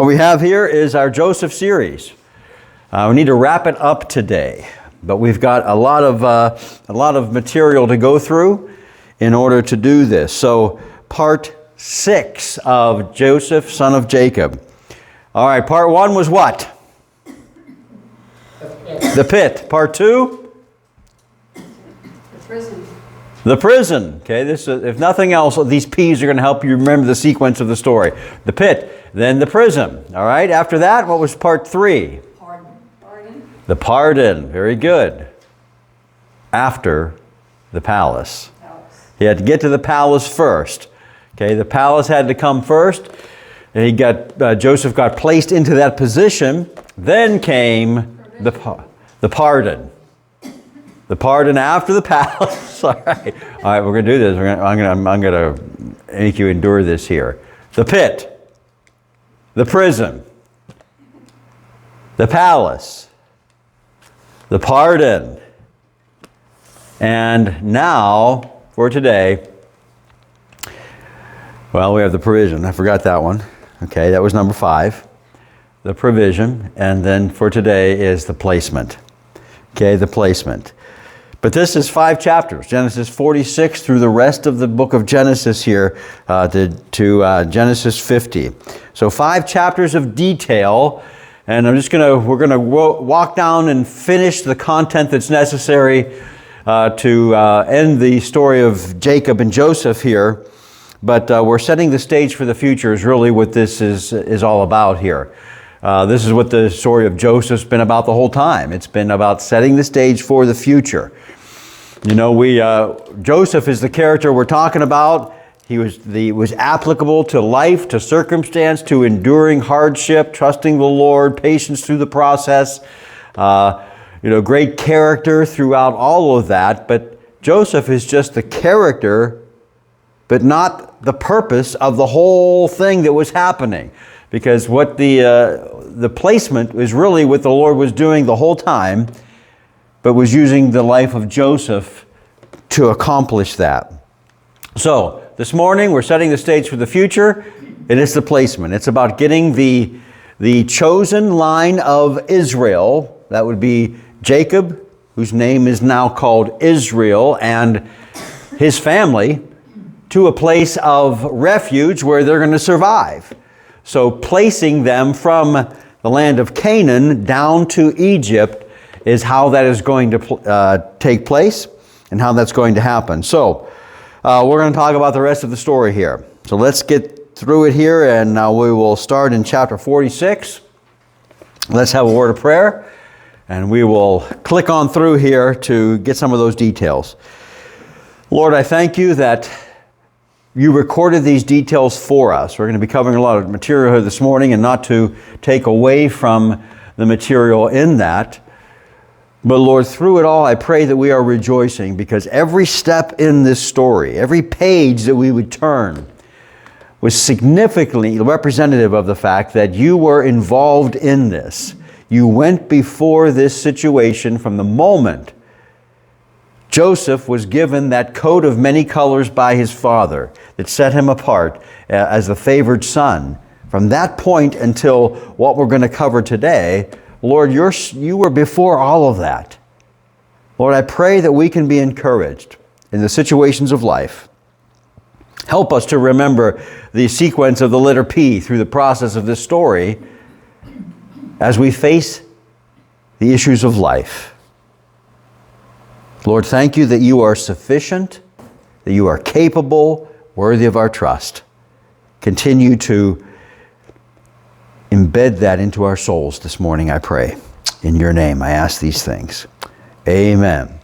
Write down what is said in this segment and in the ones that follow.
What we have here is our Joseph series. We need to wrap it up today, but we've got a lot of material to go through in order to do this. So, part 6 of Joseph, son of Jacob. All right, part 1 was what? The pit. Part 2? The prison. The prison. Okay, this if nothing else, these P's are going to help you remember the sequence of the story. The pit, then the prison. All right, after that, what was part 3? Pardon. The pardon. Very good. After the palace. He had to get to the palace first. Okay, the palace had to come first. And Joseph got placed into that position. Then came the pardon. The pardon after the palace. All right, we're going to do this. I'm going to make you endure this here. The pit, the prison, the palace, the pardon, and now for today. Well, we have the provision. I forgot that one. Okay, that was number 5. The provision, and then for today is the placement. Okay, the placement. But this is 5 chapters, Genesis 46 through the rest of the book of Genesis here to Genesis 50. So 5 chapters of detail, and we're going to walk down and finish the content that's necessary to end the story of Jacob and Joseph here. But we're setting the stage for the future is really what this is all about here. This is what the story of Joseph's been about the whole time. It's been about setting the stage for the future. You know, Joseph is the character we're talking about. He was applicable to life, to circumstance, to enduring hardship, trusting the Lord, patience through the process. Great character throughout all of that. But Joseph is just the character, but not the purpose of the whole thing that was happening. Because what the placement is really what the Lord was doing the whole time, but was using the life of Joseph to accomplish that. So, this morning we're setting the stage for the future, and it's the placement. It's about getting the chosen line of Israel, that would be Jacob, whose name is now called Israel, and his family, to a place of refuge where they're going to survive. So placing them from the land of Canaan down to Egypt is how that is going to take place and how that's going to happen. So we're going to talk about the rest of the story here. So let's get through it here, and we will start in chapter 46. Let's have a word of prayer, and we will click on through here to get some of those details. Lord, I thank you that you recorded these details for us. We're going to be covering a lot of material here this morning, and not to take away from the material in that. But Lord, through it all, I pray that we are rejoicing, because every step in this story, every page that we would turn, was significantly representative of the fact that you were involved in this. You went before this situation from the moment Joseph was given that coat of many colors by his father that set him apart as the favored son. From that point until what we're going to cover today, Lord, you were before all of that. Lord, I pray that we can be encouraged in the situations of life. Help us to remember the sequence of the letter P through the process of this story as we face the issues of life. Lord, thank you that you are sufficient, that you are capable, worthy of our trust. Continue to embed that into our souls this morning, I pray. In your name, I ask these things. Amen.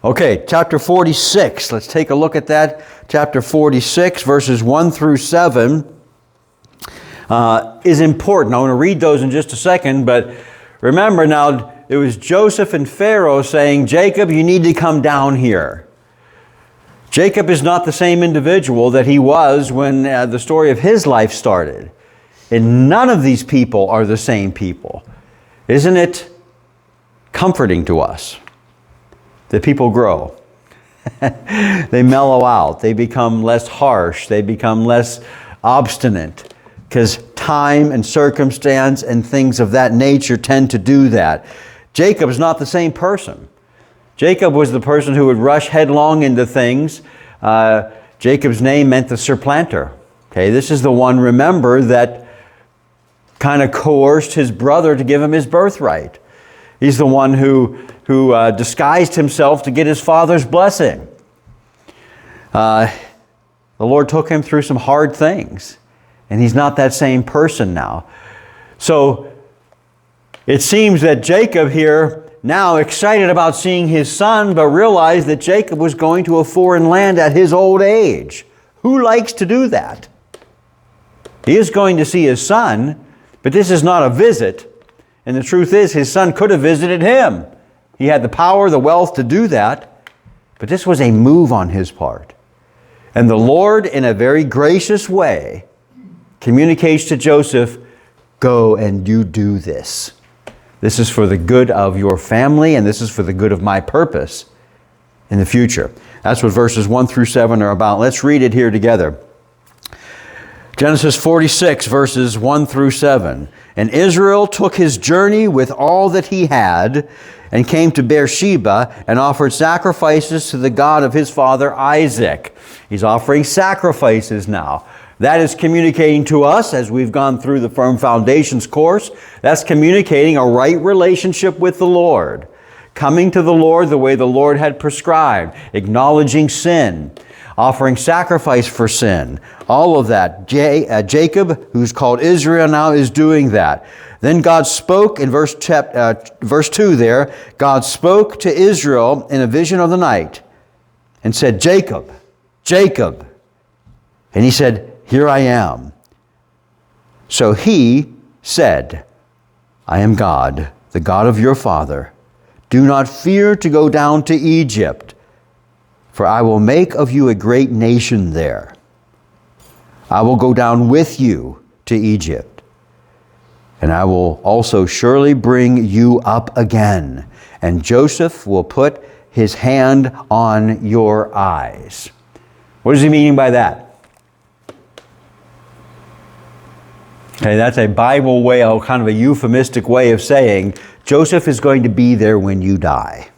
Okay, chapter 46. Let's take a look at that. Chapter 46, verses 1 through 7 is important. I want to read those in just a second, but remember now, it was Joseph and Pharaoh saying, Jacob, you need to come down here. Jacob is not the same individual that he was when the story of his life started. And none of these people are the same people. Isn't it comforting to us that people grow? They mellow out. They become less harsh. They become less obstinate. Because time and circumstance and things of that nature tend to do that. Jacob's not the same person. Jacob was the person who would rush headlong into things. Jacob's name meant the supplanter. Okay, this is the one, remember, that kind of coerced his brother to give him his birthright. He's the one who disguised himself to get his father's blessing. The Lord took him through some hard things, and he's not that same person now. So it seems that Jacob here, now excited about seeing his son, but realized that Jacob was going to a foreign land at his old age. Who likes to do that? He is going to see his son, but this is not a visit. And the truth is, his son could have visited him. He had the power, the wealth to do that, but this was a move on his part. And the Lord, in a very gracious way, communicates to Joseph, go and you do this. This is for the good of your family, and this is for the good of my purpose in the future. That's what verses 1 through 7 are about. Let's read it here together. Genesis 46, verses 1 through 7. And Israel took his journey with all that he had, and came to Beersheba, and offered sacrifices to the God of his father Isaac. He's offering sacrifices now. That is communicating to us, as we've gone through the Firm Foundations course, that's communicating a right relationship with the Lord. Coming to the Lord the way the Lord had prescribed. Acknowledging sin. Offering sacrifice for sin. All of that. Jacob, who's called Israel now, is doing that. Then God spoke in verse 2 there. God spoke to Israel in a vision of the night and said, Jacob, Jacob. And he said, here I am. So he said, I am God, the God of your father. Do not fear to go down to Egypt, for I will make of you a great nation there. I will go down with you to Egypt, and I will also surely bring you up again, and Joseph will put his hand on your eyes. What is he meaning by that? Okay, that's a Bible way, kind of a euphemistic way of saying Joseph is going to be there when you die.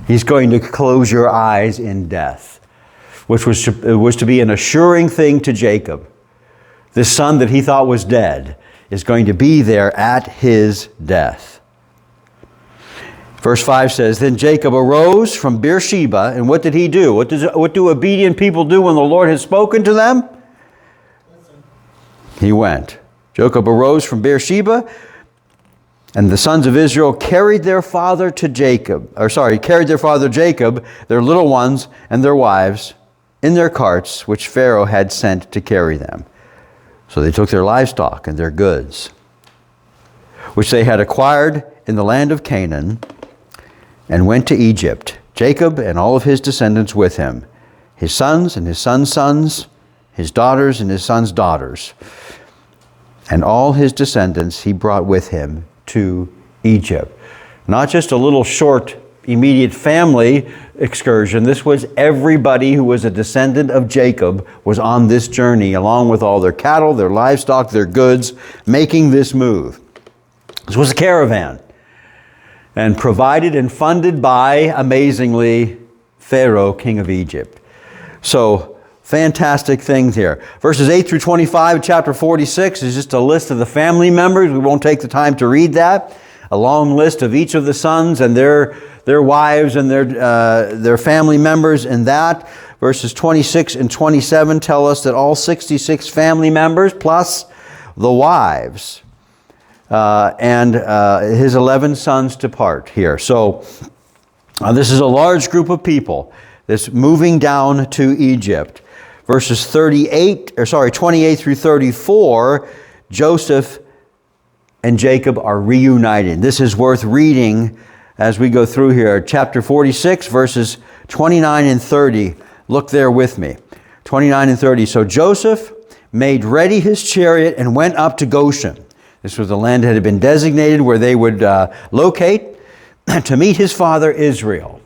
He's going to close your eyes in death, which was to be an assuring thing to Jacob. This son that he thought was dead is going to be there at his death. Verse 5 says, Then Jacob arose from Beersheba, and what did he do? What do obedient people do when the Lord has spoken to them? He went. Jacob arose from Beersheba, and the sons of Israel carried their father Jacob, their little ones and their wives, in their carts, which Pharaoh had sent to carry them. So they took their livestock and their goods, which they had acquired in the land of Canaan, and went to Egypt, Jacob and all of his descendants with him, his sons and his sons' sons, his daughters and his sons' daughters. And all his descendants he brought with him to Egypt. Not just a little short, immediate family excursion. This was everybody who was a descendant of Jacob was on this journey, along with all their cattle, their livestock, their goods, making this move. This was a caravan, and provided and funded by, amazingly, Pharaoh, king of Egypt. So, fantastic things here. Verses 8 through 25, chapter 46 is just a list of the family members. We won't take the time to read that. A long list of each of the sons and their wives and their family members in that. Verses 26 and 27 tell us that all 66 family members plus the wives and his 11 sons depart here. So this is a large group of people that's moving down to Egypt. Verses 28 through 34, Joseph and Jacob are reunited. This is worth reading as we go through here. Chapter 46, verses 29 and 30. Look there with me. 29 and 30. So Joseph made ready his chariot and went up to Goshen. This was the land that had been designated where they would locate to meet his father Israel.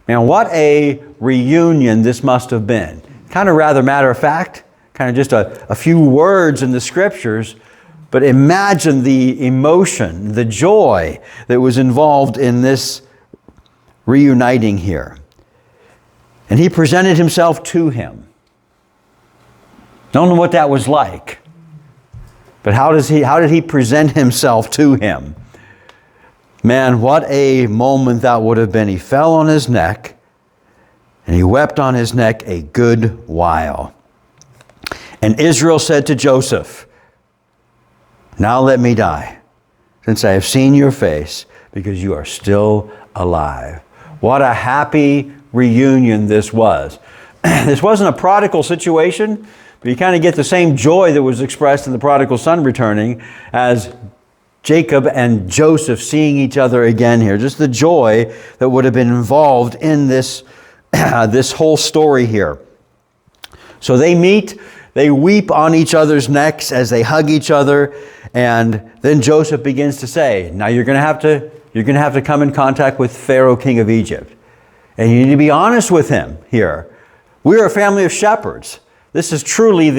Man, what a reunion this must have been. Kind of rather matter of fact, kind of just a few words in the scriptures, but imagine the emotion, the joy that was involved in this reuniting here. And he presented himself to him. Don't know what that was like. But how did he present himself to him? Man, what a moment that would have been. He fell on his neck, and he wept on his neck a good while. And Israel said to Joseph, now let me die, since I have seen your face, because you are still alive. What a happy reunion this was. This wasn't a prodigal situation, but you kind of get the same joy that was expressed in the prodigal son returning as Jacob and Joseph seeing each other again here. Just the joy that would have been involved in this, this whole story here. So they meet, they weep on each other's necks as they hug each other, and then Joseph begins to say, now you're going to have to come in contact with Pharaoh, king of Egypt. And you need to be honest with him here. We're a family of shepherds. This is truly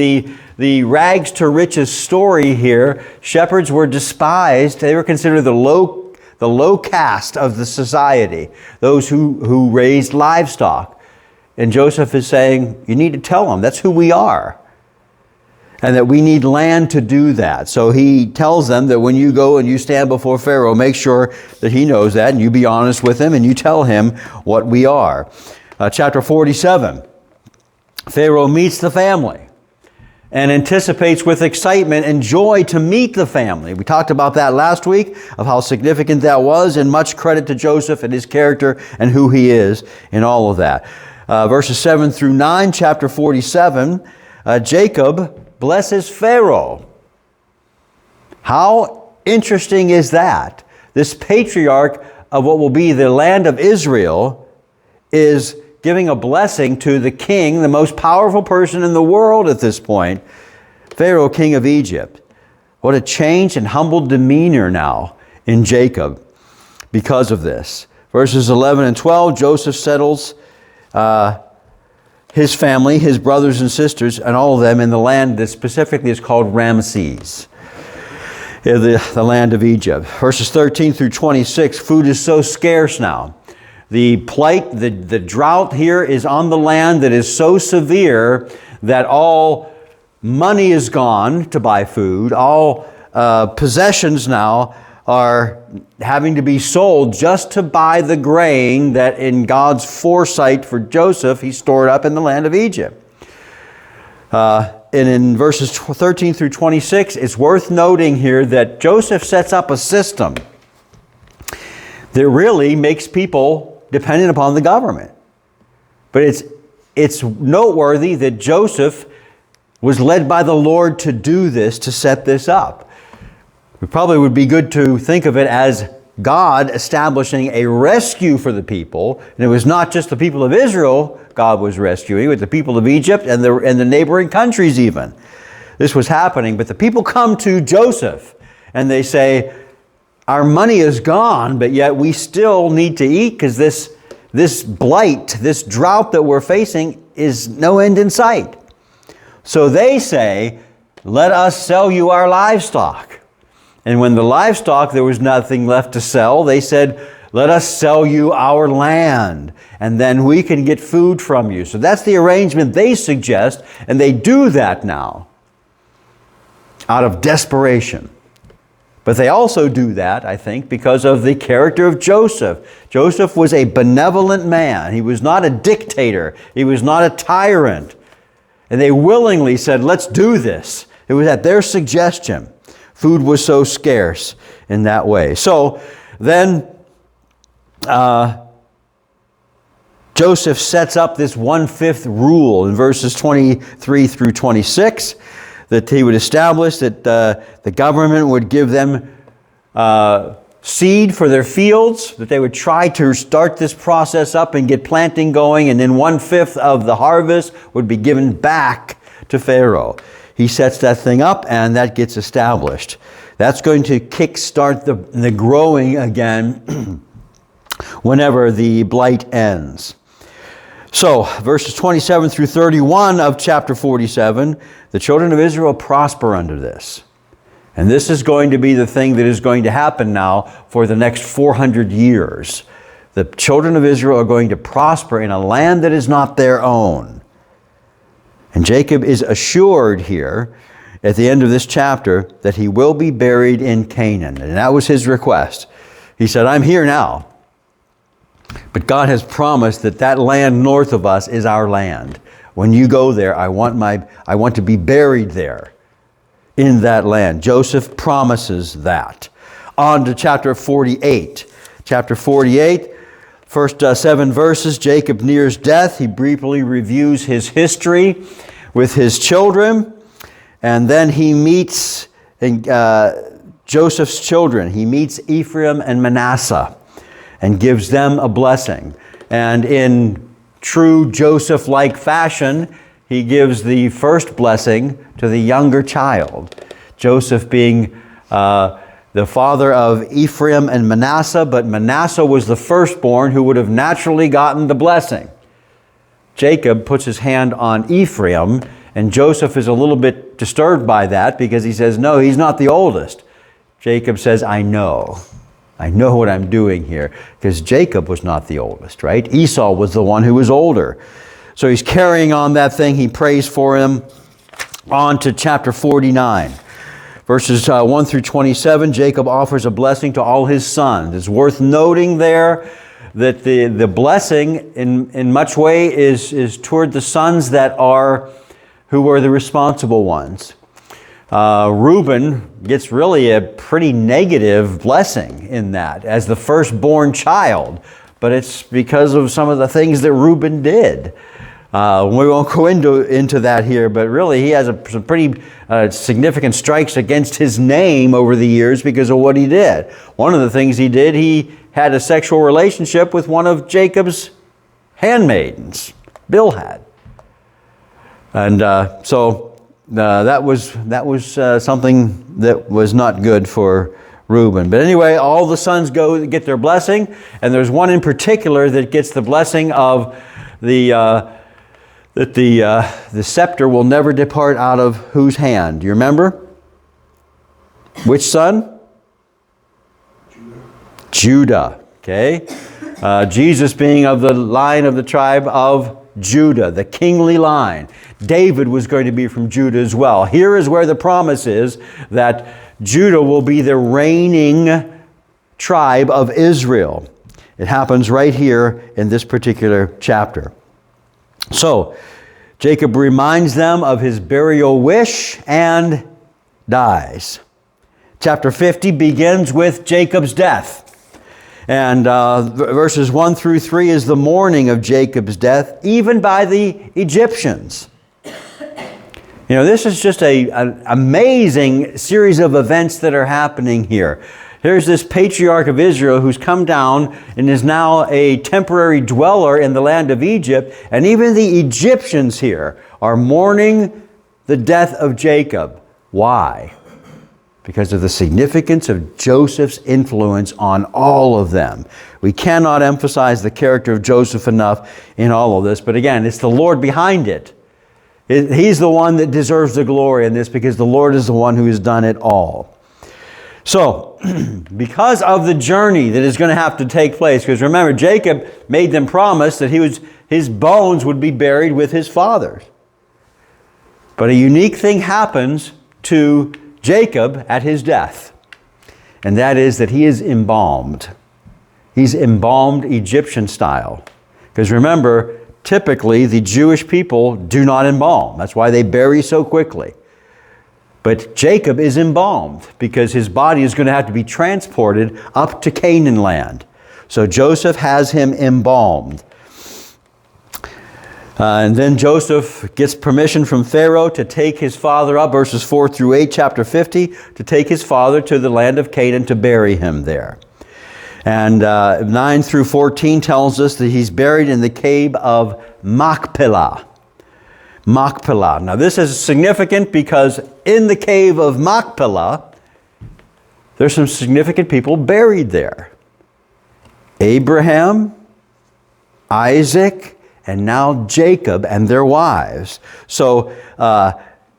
the rags to riches story here. Shepherds were despised. They were considered the low caste of the society, those who raised livestock. And Joseph is saying, you need to tell them that's who we are, and that we need land to do that. So he tells them that when you go and you stand before Pharaoh, make sure that he knows that, and you be honest with him, and you tell him what we are. Chapter 47. Pharaoh meets the family and anticipates with excitement and joy to meet the family. We talked about that last week, of how significant that was, and much credit to Joseph and his character and who he is in all of that. Verses 7 through 9, chapter 47, Jacob blesses Pharaoh. How interesting is that? This patriarch of what will be the land of Israel is giving a blessing to the king, the most powerful person in the world at this point, Pharaoh, king of Egypt. What a change and humble demeanor now in Jacob because of this. Verses 11 and 12, Joseph settles his family, his brothers and sisters, and all of them in the land that specifically is called Ramses, the land of Egypt. Verses 13 through 26, food is so scarce now. The plight, the drought here is on the land that is so severe that all money is gone to buy food. All possessions now are having to be sold just to buy the grain that in God's foresight for Joseph, he stored up in the land of Egypt. And in verses 13 through 26, it's worth noting here that Joseph sets up a system that really makes people dependent upon the government. But it's noteworthy that Joseph was led by the Lord to do this, to set this up. It probably would be good to think of it as God establishing a rescue for the people. And it was not just the people of Israel God was rescuing, but the people of Egypt and the neighboring countries even. This was happening. But the people come to Joseph and they say, our money is gone, but yet we still need to eat, because this blight, this drought that we're facing is no end in sight. So they say, let us sell you our livestock. And when the livestock, there was nothing left to sell, they said, let us sell you our land, and then we can get food from you. So that's the arrangement they suggest, and they do that now out of desperation. But they also do that, I think, because of the character of Joseph. Joseph was a benevolent man. He was not a dictator. He was not a tyrant. And they willingly said, let's do this. It was at their suggestion. Food was so scarce in that way. So then Joseph sets up this 1/5 rule in verses 23 through 26. That he would establish that the government would give them seed for their fields, that they would try to start this process up and get planting going, and then 1/5 of the harvest would be given back to Pharaoh. He sets that thing up, and that gets established. That's going to kickstart the growing again whenever the blight ends. So, verses 27 through 31 of chapter 47, the children of Israel prosper under this. And this is going to be the thing that is going to happen now for the next 400 years. The children of Israel are going to prosper in a land that is not their own. And Jacob is assured here at the end of this chapter that he will be buried in Canaan. And that was his request. He said, I'm here now. But God has promised that that land north of us is our land. When you go there, I want to be buried there in that land. Joseph promises that. On to chapter 48. Chapter 48, first 7 verses, Jacob nears death. He briefly reviews his history with his children. And then he meets Joseph's children. He meets Ephraim and Manasseh and gives them a blessing. And in true Joseph-like fashion, he gives the first blessing to the younger child. Joseph being the father of Ephraim and Manasseh, but Manasseh was the firstborn who would have naturally gotten the blessing. Jacob puts his hand on Ephraim, and Joseph is a little bit disturbed by that because he says, no, he's not the oldest. Jacob says, I know what I'm doing here, because Jacob was not the oldest, right? Esau was the one who was older. So he's carrying on that thing. He prays for him. On to chapter 49. Verses 1 through 27, Jacob offers a blessing to all his sons. It's worth noting there that the blessing in much way is toward the sons who were the responsible ones. Reuben gets really a pretty negative blessing in that as the firstborn child, but it's because of some of the things that Reuben did. We won't go into that here, but really he has some pretty significant strikes against his name over the years because of what he did. One of the things he did, he had a sexual relationship with one of Jacob's handmaidens, Bilhah. And that was something that was not good for Reuben. But anyway, all the sons get their blessing, and there's one in particular that gets the blessing of that the scepter will never depart out of whose hand? Do you remember? Which son? Judah. Okay. Jesus being of the line of the tribe of Judah, the kingly line. David was going to be from Judah as well. Here is where the promise is that Judah will be the reigning tribe of Israel. It happens right here in this particular chapter. So, Jacob reminds them of his burial wish and dies. Chapter 50 begins with Jacob's death. And verses 1 through 3 is the mourning of Jacob's death, even by the Egyptians. You know, this is just an amazing series of events that are happening here. Here's this patriarch of Israel who's come down and is now a temporary dweller in the land of Egypt. And even the Egyptians here are mourning the death of Jacob. Why? Because of the significance of Joseph's influence on all of them. We cannot emphasize the character of Joseph enough in all of this. But again, it's the Lord behind it. He's the one that deserves the glory in this because the Lord is the one who has done it all. So, because of the journey that is going to have to take place, because remember, Jacob made them promise that his bones would be buried with his fathers. But a unique thing happens to Jacob at his death, and that is that he is embalmed. He's embalmed Egyptian style. Because remember, typically the Jewish people do not embalm. That's why they bury so quickly. But Jacob is embalmed because his body is going to have to be transported up to Canaan land. So Joseph has him embalmed. And then Joseph gets permission from Pharaoh to take his father up, verses 4 through 8, chapter 50, to take his father to the land of Canaan to bury him there. And 9 through 14 tells us that he's buried in the cave of Machpelah. Machpelah. Now this is significant because in the cave of Machpelah, there's some significant people buried there. Abraham, Isaac, and now Jacob and their wives. So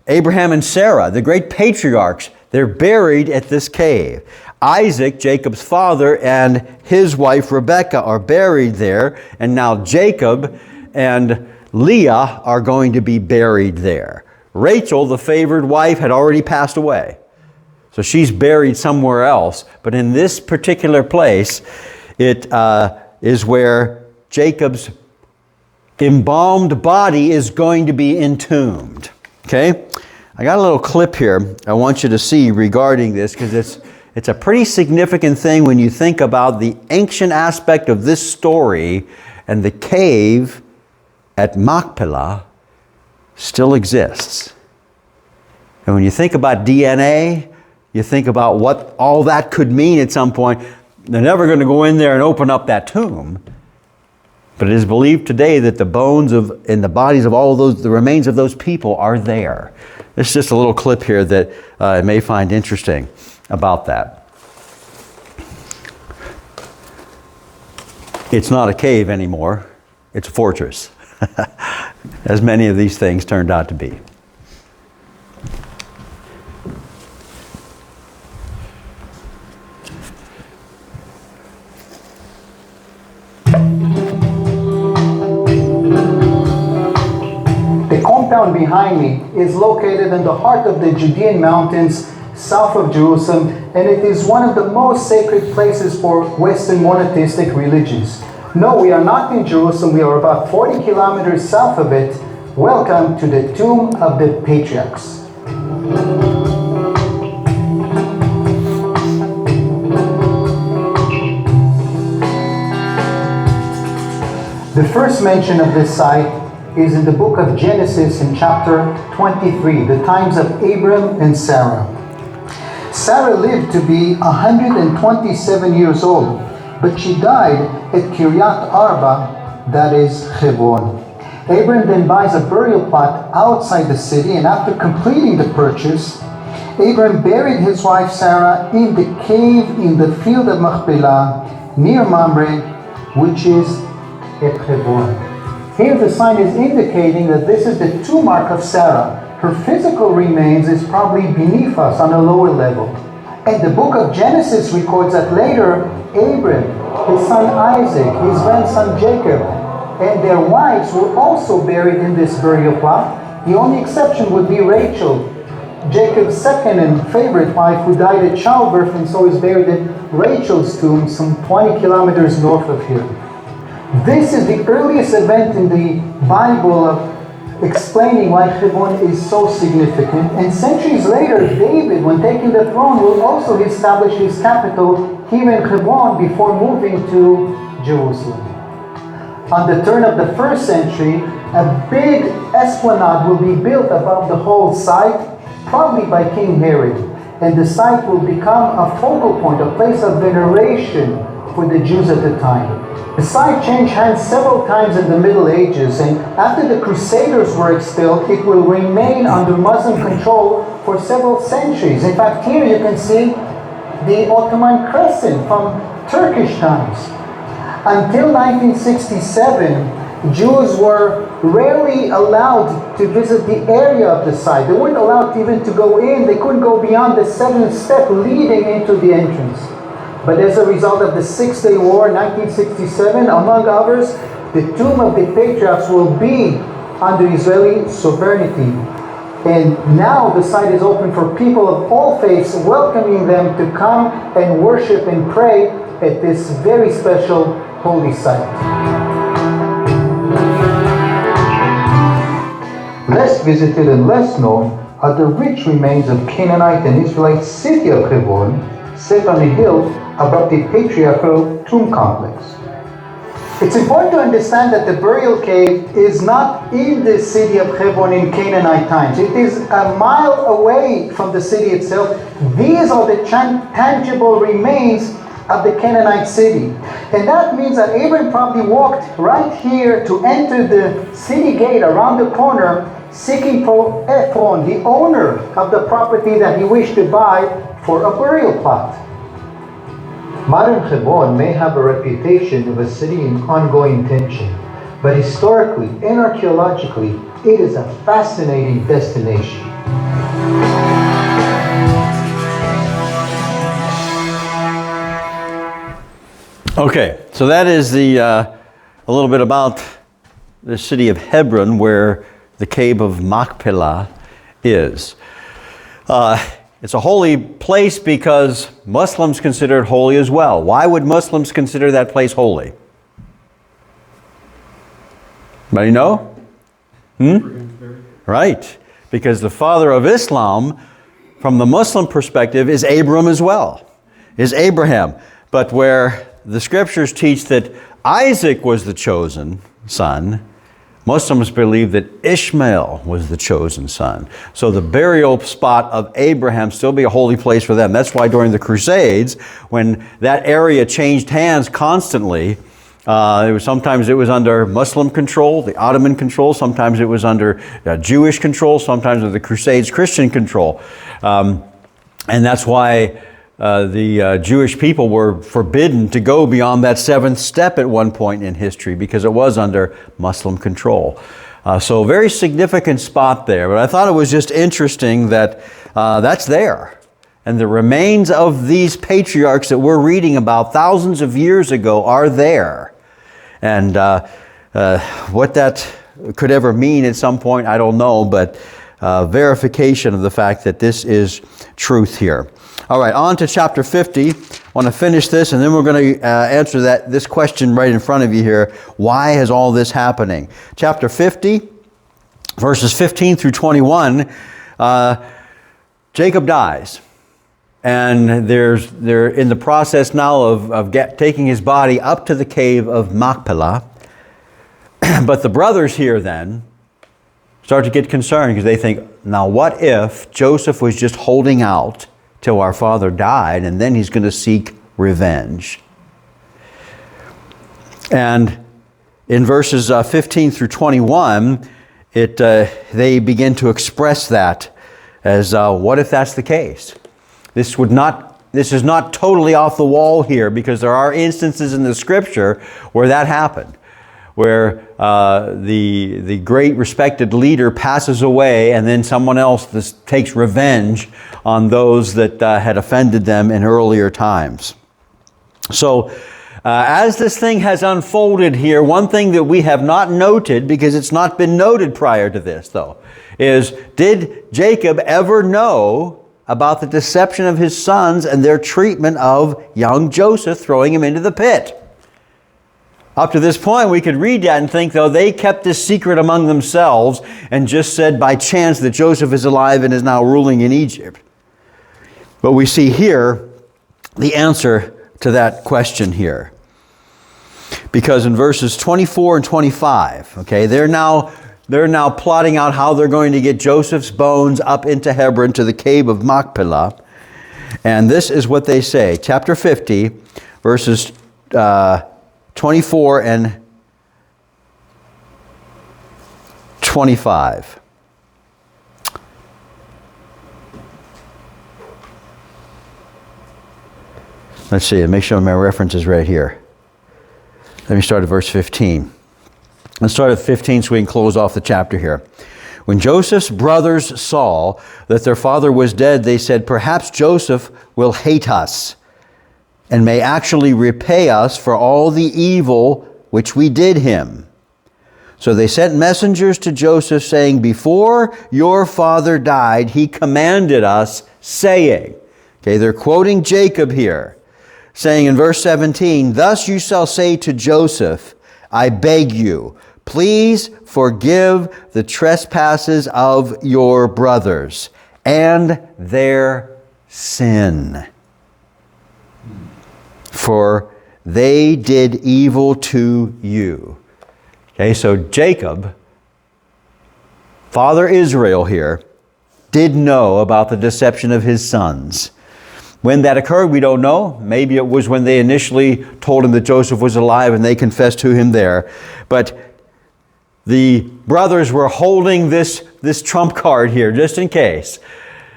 Abraham and Sarah, the great patriarchs, they're buried at this cave. Isaac, Jacob's father, and his wife Rebekah are buried there, and now Jacob and Leah are going to be buried there. Rachel, the favored wife, had already passed away. So she's buried somewhere else. But in this particular place, it is where Jacob's embalmed body is going to be entombed. Okay? I got a little clip here I want you to see regarding this, because it's a pretty significant thing when you think about the ancient aspect of this story, and the cave at Machpelah still exists. And when you think about DNA, you think about what all that could mean at some point. They're never going to go in there and open up that tomb. But it is believed today that the bones and the bodies of all of those, the remains of those people are there. There's just a little clip here that I may find interesting about that. It's not a cave anymore. It's a fortress, as many of these things turned out to be. The compound behind me is located in the heart of the Judean mountains, south of Jerusalem, and it is one of the most sacred places for Western monotheistic religions. No, we are not in Jerusalem. We are about 40 kilometers south of it. Welcome to the Tomb of the Patriarchs. The first mention of this site is in the book of Genesis in chapter 23, the times of Abram and Sarah. Sarah lived to be 127 years old, but she died at Kiryat Arba, that is Hebron. Abram then buys a burial plot outside the city, and after completing the purchase, Abram buried his wife Sarah in the cave in the field of Machpelah near Mamre, which is at Hebron. Here the sign is indicating that this is the tomb mark of Sarah. Her physical remains is probably beneath us on a lower level. And the book of Genesis records that later, Abram, his son Isaac, his grandson Jacob, and their wives were also buried in this burial plot. The only exception would be Rachel, Jacob's second and favorite wife, who died at childbirth and so is buried in Rachel's tomb some 20 kilometers north of here. This is the earliest event in the Bible of explaining why Hebron is so significant. And centuries later, David, when taking the throne, will also establish his capital here in Hebron before moving to Jerusalem. On the turn of the 1st century, a big esplanade will be built above the whole site, probably by King Herod. And the site will become a focal point, a place of veneration for the Jews at the time. The site changed hands several times in the Middle Ages, and after the Crusaders were expelled, it will remain under Muslim control for several centuries. In fact, here you can see the Ottoman crescent from Turkish times. Until 1967, Jews were rarely allowed to visit the area of the site. They weren't allowed even to go in. They couldn't go beyond the 7th step leading into the entrance. But as a result of the Six-Day War, 1967, among others, the Tomb of the Patriarchs will be under Israeli sovereignty. And now the site is open for people of all faiths, welcoming them to come and worship and pray at this very special holy site. Less visited and less known are the rich remains of Canaanite and Israelite city of Hebron, set on a hill above the patriarchal tomb complex. It's important to understand that the burial cave is not in the city of Hebron in Canaanite times. It is a mile away from the city itself. These are the tangible remains of the Canaanite city. And that means that Abram probably walked right here to enter the city gate around the corner, seeking for Ephron, the owner of the property that he wished to buy for a burial plot. Modern Hebron may have a reputation of a city in ongoing tension, but historically and archaeologically, it is a fascinating destination. Okay, so that is a little bit about the city of Hebron, where the cave of Machpelah is. It's a holy place because Muslims consider it holy as well. Why would Muslims consider that place holy? Anybody know? Right, because the father of Islam, from the Muslim perspective, is Abram as well, is Abraham. But where the scriptures teach that Isaac was the chosen son, Muslims believe that Ishmael was the chosen son. So the burial spot of Abraham still be a holy place for them. That's why during the Crusades, when that area changed hands constantly, sometimes it was under Muslim control, the Ottoman control, sometimes it was under Jewish control, sometimes under the Crusades Christian control. And that's why the Jewish people were forbidden to go beyond that seventh step at one point in history because it was under Muslim control. So a very significant spot there. But I thought it was just interesting that that's there. And the remains of these patriarchs that we're reading about thousands of years ago are there. And what that could ever mean at some point, I don't know, but verification of the fact that this is truth here. All right, on to chapter 50. I want to finish this, and then we're going to answer this question right in front of you here. Why is all this happening? Chapter 50, verses 15 through 21, Jacob dies. And they're in the process now of taking his body up to the cave of Machpelah. But the brothers here then start to get concerned because they think, now what if Joseph was just holding out till our father died, and then he's going to seek revenge? And in verses 15 through 21, they begin to express that as, what if that's the case? This is not totally off the wall here, because there are instances in the Scripture where that happened, where the great respected leader passes away and then someone else takes revenge on those that had offended them in earlier times. So as this thing has unfolded here, one thing that we have not noted, because it's not been noted prior to this though, is did Jacob ever know about the deception of his sons and their treatment of young Joseph, throwing him into the pit? Up to this point, we could read that and think, though, they kept this secret among themselves and just said by chance that Joseph is alive and is now ruling in Egypt. But we see here the answer to that question here. Because in verses 24 and 25, okay, they're now plotting out how they're going to get Joseph's bones up into Hebron to the cave of Machpelah. And this is what they say. Chapter 50, verses 24 and 25. Let's see, make sure my reference is right here. Let me start at verse 15. Let's start at 15 so we can close off the chapter here. When Joseph's brothers saw that their father was dead, they said, "Perhaps Joseph will hate us and may actually repay us for all the evil which we did him." So they sent messengers to Joseph saying, "Before your father died, he commanded us, saying," okay, they're quoting Jacob here, saying in verse 17, "Thus you shall say to Joseph, I beg you, please forgive the trespasses of your brothers and their sin. For they did evil to you." Okay, so Jacob, Father Israel here, did know about the deception of his sons. When that occurred, we don't know. Maybe it was when they initially told him that Joseph was alive and they confessed to him there. But the brothers were holding this trump card here, just in case.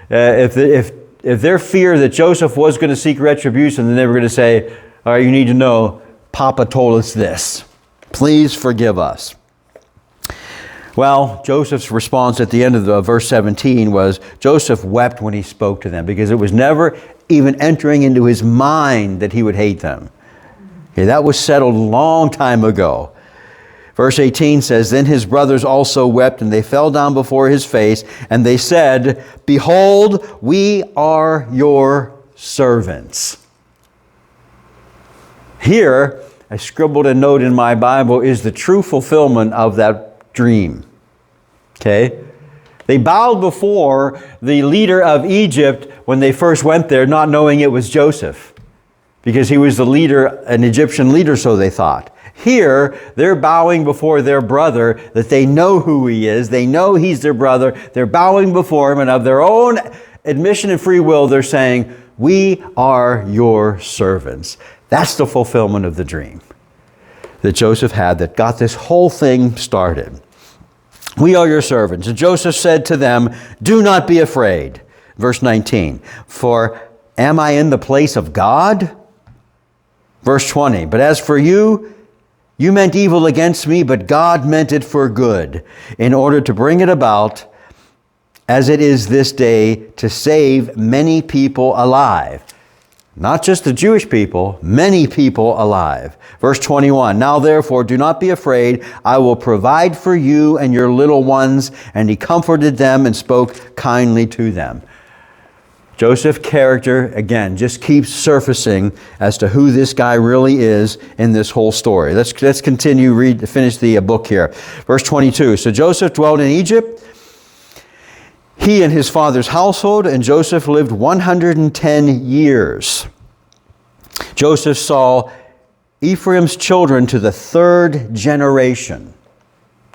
If their fear that Joseph was going to seek retribution, then they were going to say, "All right, you need to know, Papa told us this." Please forgive us. Well, Joseph's response at the end of verse 17 was, Joseph wept when he spoke to them, because it was never even entering into his mind that he would hate them. Okay, that was settled a long time ago. Verse 18 says, Then his brothers also wept, and they fell down before his face, and they said, Behold, we are your servants. Here, I scribbled a note in my Bible, is the true fulfillment of that dream. Okay? They bowed before the leader of Egypt when they first went there, not knowing it was Joseph, because he was the leader, an Egyptian leader, so they thought. Here, they're bowing before their brother, that they know who he is. They know he's their brother. They're bowing before him, and of their own admission and free will, they're saying, We are your servants. That's the fulfillment of the dream that Joseph had that got this whole thing started. We are your servants. And Joseph said to them, Do not be afraid. Verse 19, For am I in the place of God? Verse 20, But as for you, you meant evil against me, but God meant it for good, in order to bring it about, as it is this day, to save many people alive. Not just the Jewish people, many people alive. Verse 21, Now therefore do not be afraid. I will provide for you and your little ones. And he comforted them and spoke kindly to them. Joseph's character, again, just keeps surfacing as to who this guy really is in this whole story. Let's continue, finish the book here. Verse 22, So Joseph dwelt in Egypt, he and his father's household, and Joseph lived 110 years. Joseph saw Ephraim's children to the third generation.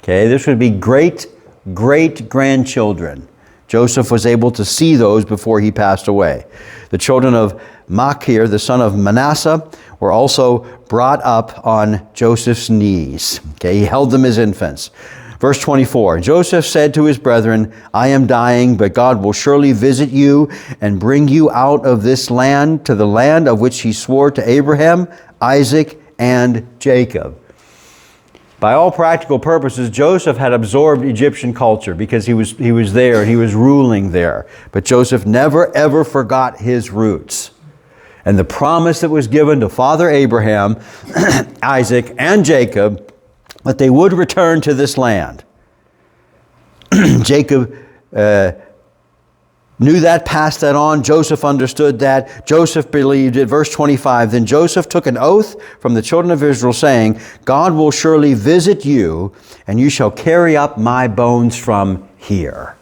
Okay, this would be great-grandchildren. Joseph was able to see those before he passed away. The children of Machir, the son of Manasseh, were also brought up on Joseph's knees. Okay, he held them as infants. Verse 24, Joseph said to his brethren, I am dying, but God will surely visit you and bring you out of this land to the land of which he swore to Abraham, Isaac, and Jacob. By all practical purposes, Joseph had absorbed Egyptian culture because he was there and he was ruling there. But Joseph never ever forgot his roots. And the promise that was given to Father Abraham, Isaac, and Jacob, that they would return to this land. Jacob knew that, passed that on. Joseph understood that. Joseph believed it. Verse 25, Then Joseph took an oath from the children of Israel, saying, God will surely visit you, and you shall carry up my bones from here.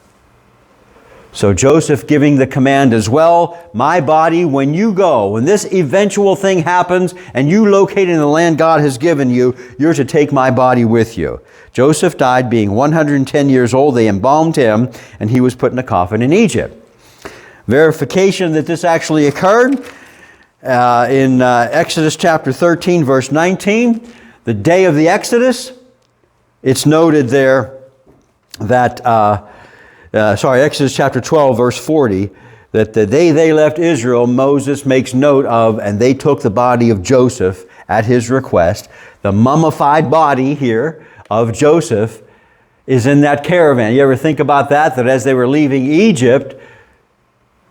So Joseph giving the command as well, my body, when you go, when this eventual thing happens and you locate in the land God has given you, you're to take my body with you. Joseph died being 110 years old. They embalmed him and he was put in a coffin in Egypt. Verification that this actually occurred in Exodus chapter 13, verse 19, the day of the Exodus. It's noted there that... Exodus chapter 12, verse 40, that the day they left Israel, Moses makes note of, and they took the body of Joseph at his request. The mummified body here of Joseph is in that caravan. You ever think about that? That as they were leaving Egypt,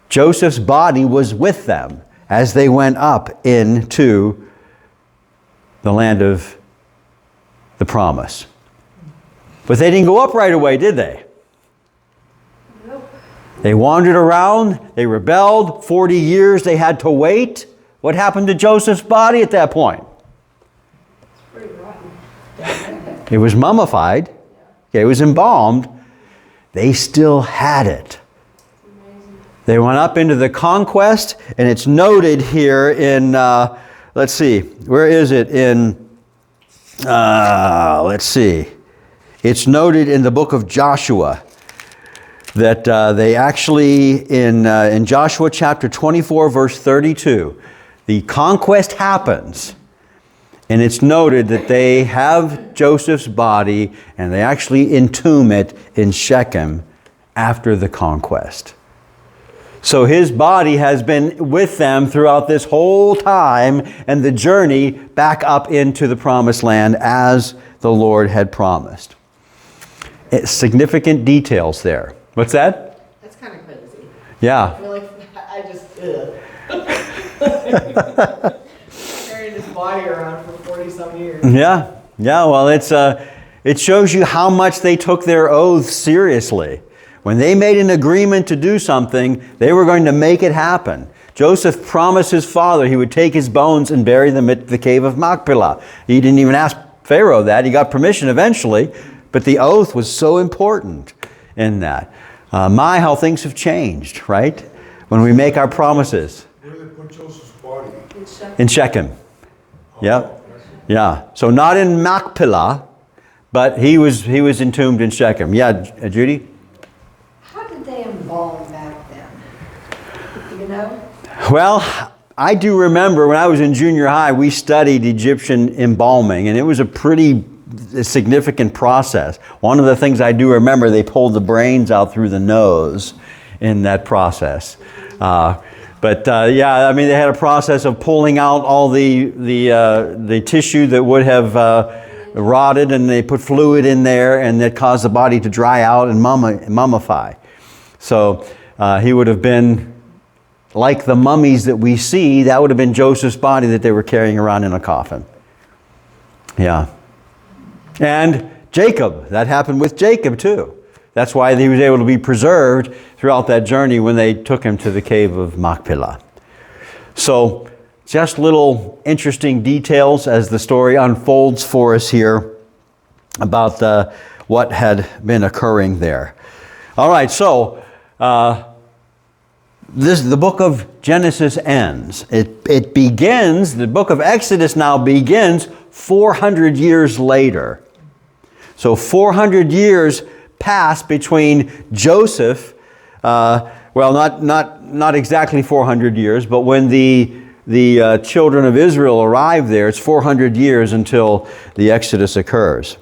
Joseph's body was with them as they went up into the land of the promise. But they didn't go up right away, did they? They wandered around, they rebelled, 40 years they had to wait. What happened to Joseph's body at that point? It's pretty rotten. It was mummified, okay, it was embalmed. They still had it. They went up into the conquest, and it's noted here in, let's see, where is it? It's noted in the book of Joshua. That they actually, in Joshua chapter 24, verse 32, the conquest happens, and it's noted that they have Joseph's body, and they actually entomb it in Shechem after the conquest. So his body has been with them throughout this whole time and the journey back up into the promised land as the Lord had promised. It's significant details there. What's that? That's kind of crazy. Yeah. I feel like I just, carrying his body around for 40-some years. Yeah. Yeah, well, it shows you how much they took their oaths seriously. When they made an agreement to do something, they were going to make it happen. Joseph promised his father he would take his bones and bury them at the cave of Machpelah. He didn't even ask Pharaoh that. He got permission eventually, but the oath was so important in that. How things have changed, right? When we make our promises. Where did they put Joseph's body? In Shechem. Yeah. Yeah. So not in Machpelah, but he was entombed in Shechem. Yeah, Judy? How did they embalm back then? Do you know? Well, I do remember when I was in junior high, we studied Egyptian embalming, and it was a pretty significant process. One of the things I do remember, they pulled the brains out through the nose in that process. Yeah, I mean, they had a process of pulling out all the tissue that would have rotted, and they put fluid in there, and that caused the body to dry out and mummify. So he would have been like the mummies that we see. That would have been Joseph's body that they were carrying around in a coffin. Yeah. And Jacob, that happened with Jacob too. That's why he was able to be preserved throughout that journey when they took him to the cave of Machpelah. So just little interesting details as the story unfolds for us here about what had been occurring there. All right, so the book of Genesis ends. It begins, the book of Exodus now begins 400 years later. So 400 years passed between Joseph, not exactly 400 years, but when the children of Israel arrived there, it's 400 years until the Exodus occurs.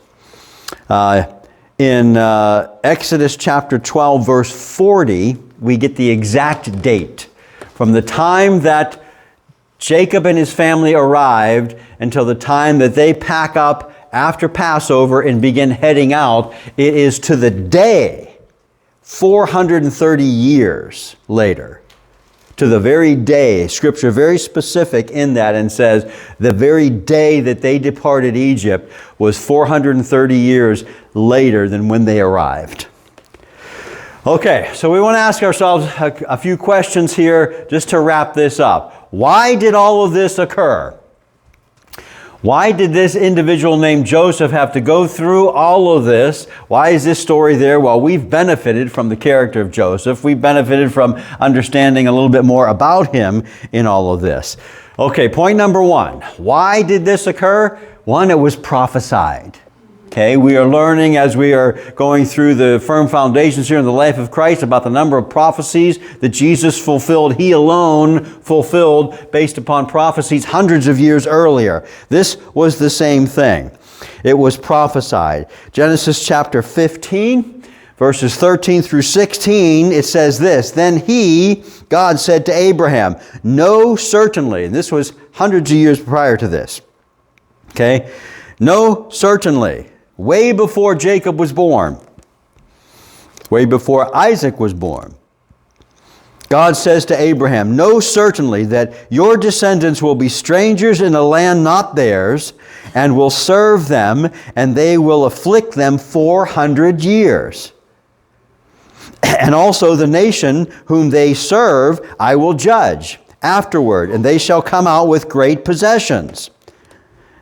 In Exodus chapter 12, verse 40, we get the exact date. From the time that Jacob and his family arrived until the time that they pack up after Passover and begin heading out, it is to the day, 430 years later. To the very day, Scripture very specific in that and says the very day that they departed Egypt was 430 years later than when they arrived. Okay, so we want to ask ourselves a few questions here just to wrap this up. Why did all of this occur? Why did this individual named Joseph have to go through all of this? Why is this story there? Well, we've benefited from the character of Joseph. We've benefited from understanding a little bit more about him in all of this. Okay, point number one. Why did this occur? One, it was prophesied. Okay, we are learning as we are going through the firm foundations here in the life of Christ about the number of prophecies that Jesus fulfilled. He alone fulfilled based upon prophecies hundreds of years earlier. This was the same thing. It was prophesied. Genesis chapter 15, verses 13 through 16, it says this, "Then God said to Abraham, know certainly," and this was hundreds of years prior to this, okay, "know certainly," way before Jacob was born, way before Isaac was born. God says to Abraham, "Know certainly that your descendants will be strangers in a land not theirs, and will serve them, and they will afflict them 400 years. And also the nation whom they serve I will judge afterward, and they shall come out with great possessions.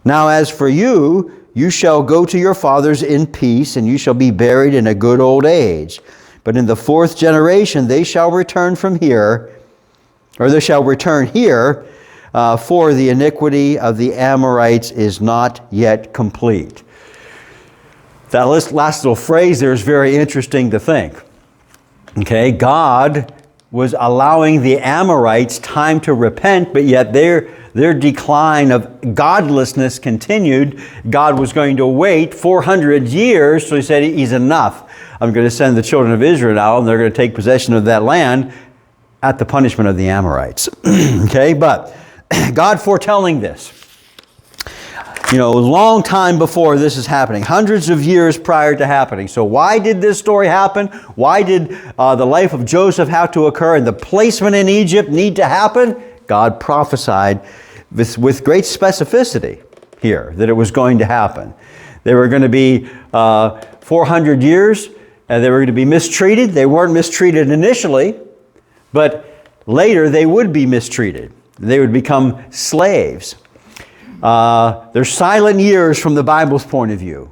Now as for you, you shall go to your fathers in peace, and you shall be buried in a good old age. But in the fourth generation they shall return from here, or they shall return here, for the iniquity of the Amorites is not yet complete." That last little phrase there is very interesting to think. Okay, God was allowing the Amorites time to repent, but yet their decline of godlessness continued. God was going to wait 400 years, so he said, he's enough. I'm going to send the children of Israel out, and they're going to take possession of that land. at the punishment of the Amorites. Okay, but God foretelling this. A long time before this is happening, hundreds of years prior to happening. So why did this story happen? Why did the life of Joseph have to occur and the placement in Egypt need to happen? God prophesied with great specificity here that it was going to happen. They were going to be 400 years, and they were going to be mistreated. They weren't mistreated initially, but later they would be mistreated. They would become slaves. They're silent years from the Bible's point of view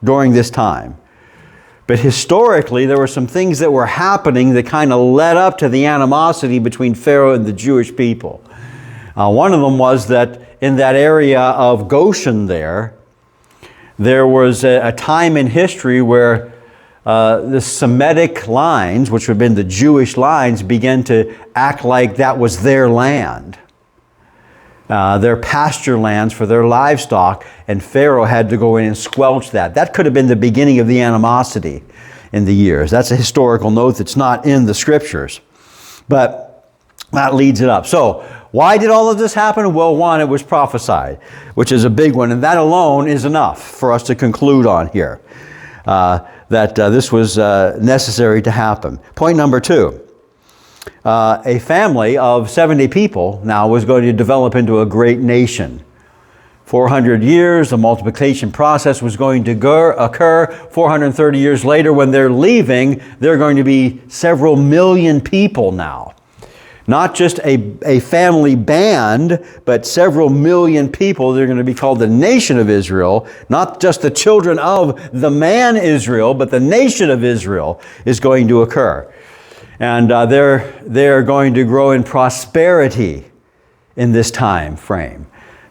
during this time. But historically, there were some things that were happening that kind of led up to the animosity between Pharaoh and the Jewish people. One of them was that in that area of Goshen there was a time in history where the Semitic lines, which would have been the Jewish lines, began to act like that was their land. Their pasture lands for their livestock, and Pharaoh had to go in and squelch that. That could have been the beginning of the animosity in the years. That's a historical note that's not in the scriptures. But that leads it up. So, why did all of this happen? Well, one, it was prophesied, which is a big one, and that alone is enough for us to conclude on here, that this was necessary to happen. Point number two. A family of 70 people now was going to develop into a great nation. 400 years, the multiplication process was going to occur. 430 years later, when they're leaving, there are going to be several million people now. Not just a family band, but several million people. They're going to be called the nation of Israel. Not just the children of the man Israel, but the nation of Israel is going to occur. And they're going to grow in prosperity in this time frame.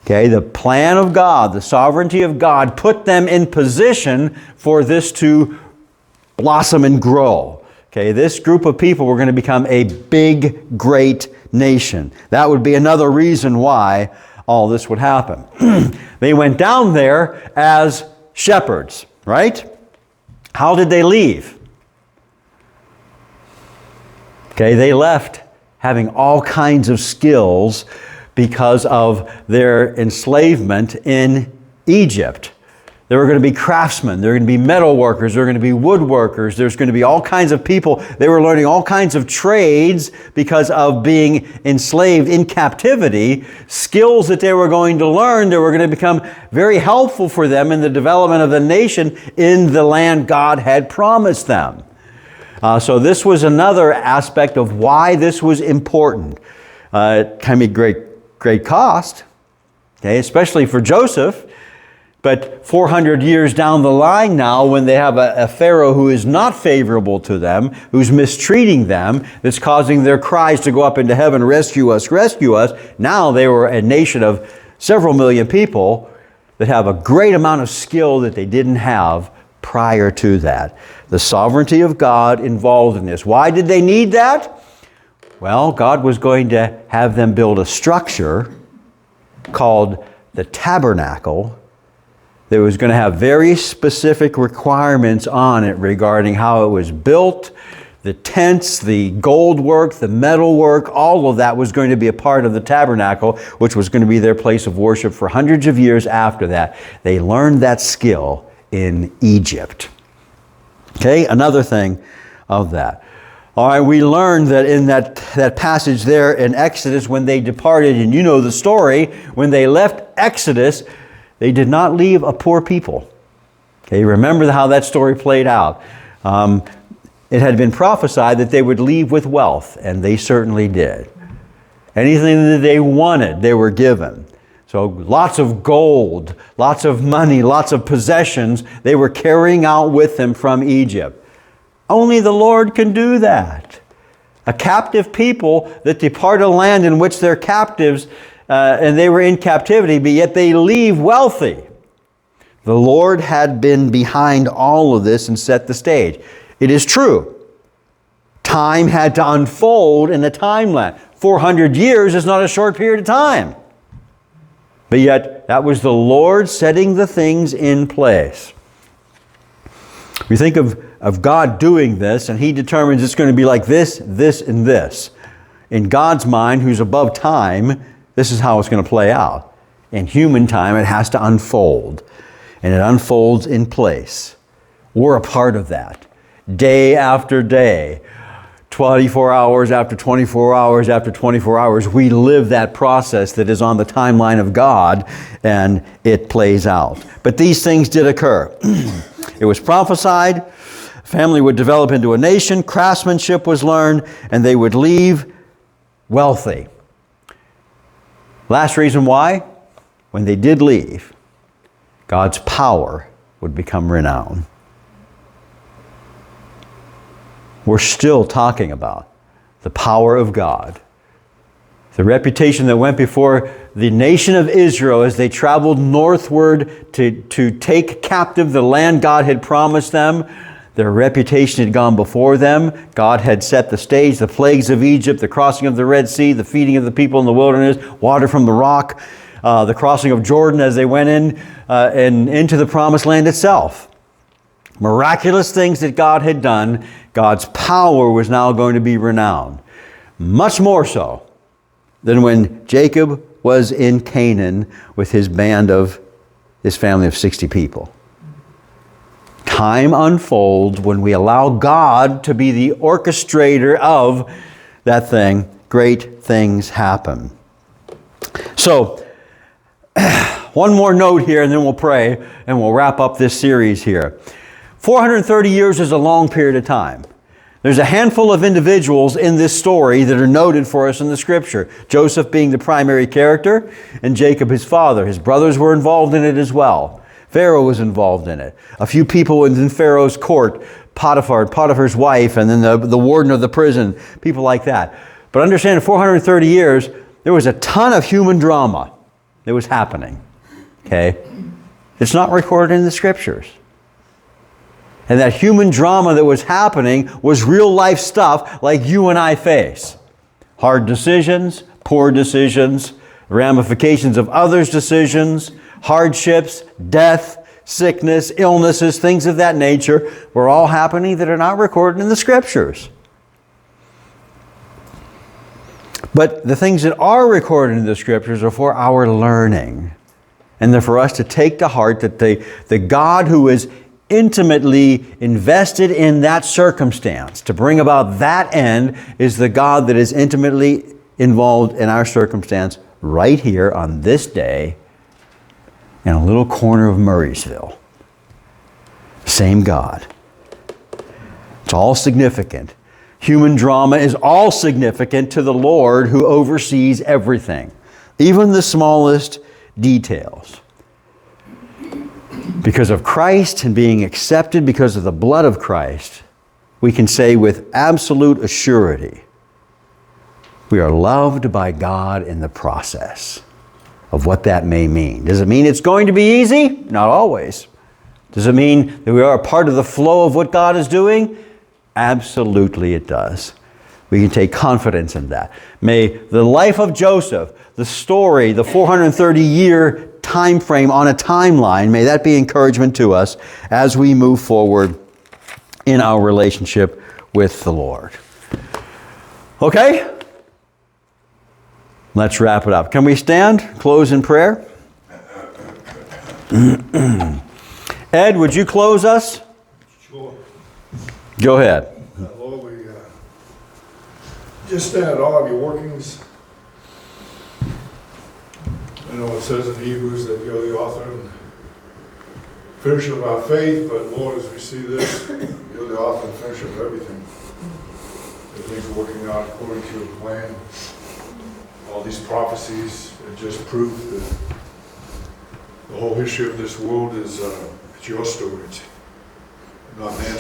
Okay, the plan of God, the sovereignty of God, put them in position for this to blossom and grow. Okay, this group of people were going to become a big, great nation. That would be another reason why all this would happen. They went down there as shepherds, right? How did they leave? Okay, they left having all kinds of skills because of their enslavement in Egypt. There were going to be craftsmen, there were going to be metal workers, there were going to be woodworkers, there's going to be all kinds of people. They were learning all kinds of trades because of being enslaved in captivity. Skills that they were going to learn that were going to become very helpful for them in the development of the nation in the land God had promised them. So this was another aspect of why this was important. It can be great cost, okay, especially for Joseph. But 400 years down the line now, when they have a Pharaoh who is not favorable to them, who's mistreating them, that's causing their cries to go up into heaven, rescue us, rescue us. Now they were a nation of several million people that have a great amount of skill that they didn't have prior to that. The sovereignty of God involved in this. Why did they need that? Well, God was going to have them build a structure called the tabernacle that was going to have very specific requirements on it regarding how it was built, the tents, the gold work, the metal work, all of that was going to be a part of the tabernacle, which was going to be their place of worship for hundreds of years after that. They learned that skill in Egypt. Okay, another thing of that. All right, we learned that in that passage there in Exodus when they departed, and you know the story, when they left Exodus, they did not leave a poor people. Okay, remember how that story played out. It had been prophesied that they would leave with wealth, and they certainly did. Anything that they wanted, they were given. So lots of gold, lots of money, lots of possessions they were carrying out with them from Egypt. Only the Lord can do that. A captive people that depart a land in which they're captives, and they were in captivity, but yet they leave wealthy. The Lord had been behind all of this and set the stage. It is true. Time had to unfold in a timeline. 400 years is not a short period of time. But yet, that was the Lord setting the things in place. We think of God doing this, and He determines it's going to be like this, this, and this. in God's mind, who's above time, this is how it's going to play out. In human time, it has to unfold. And it unfolds in place. We're a part of that. Day after day, 24 hours after 24 hours after 24 hours, we live that process that is on the timeline of God, and it plays out. But these things did occur. It was prophesied, family would develop into a nation, craftsmanship was learned, and they would leave wealthy. Last reason why? When they did leave, God's power would become renowned. We're still talking about the power of God. The reputation that went before the nation of Israel as they traveled northward to take captive the land God had promised them. Their reputation had gone before them. God had set the stage, the plagues of Egypt, the crossing of the Red Sea, the feeding of the people in the wilderness, water from the rock, the crossing of Jordan as they went in and into the promised land itself. Miraculous things that God had done. God's power was now going to be renowned. Much more so than when Jacob was in Canaan with his family of 60 people. Time unfolds when we allow God to be the orchestrator of that thing. Great things happen. So, one more note here and then we'll pray and we'll wrap up this series here. 430 years is a long period of time. There's a handful of individuals in this story that are noted for us in the Scripture. Joseph being the primary character and Jacob his father. His brothers were involved in it as well. Pharaoh was involved in it. A few people in Pharaoh's court, Potiphar's wife, and then the warden of the prison, people like that. But understand, in 430 years, there was a ton of human drama that was happening. Okay? It's not recorded in the Scriptures. And that human drama that was happening was real life stuff like you and I face. Hard decisions, poor decisions, ramifications of others' decisions, hardships, death, sickness, illnesses, things of that nature were all happening that are not recorded in the Scriptures. But the things that are recorded in the Scriptures are for our learning. And they're for us to take to heart that the God who is intimately invested in that circumstance to bring about that end is the God that is intimately involved in our circumstance right here on this day in a little corner of Murraysville. Same God. It's all significant. Human drama is all significant to the Lord who oversees everything, even the smallest details. Because of Christ and being accepted because of the blood of Christ, we can say with absolute assurity, we are loved by God in the process of what that may mean. Does it mean it's going to be easy? Not always. Does it mean that we are a part of the flow of what God is doing? Absolutely it does. We can take confidence in that. May the life of Joseph, the story, the 430-year time frame on a timeline, may that be encouragement to us as we move forward in our relationship with the Lord. Okay? Let's wrap it up. Can we stand? Close in prayer? Ed, would you close us? Sure. Go ahead. Lord, we just stand at all of your workings. I know it says in Hebrews that you're the author and finisher of our faith, but Lord, as we see this, you're the author and finisher of everything. Everything's working out according to your plan. All these prophecies are just proof that the whole history of this world is it's your story. It's not man's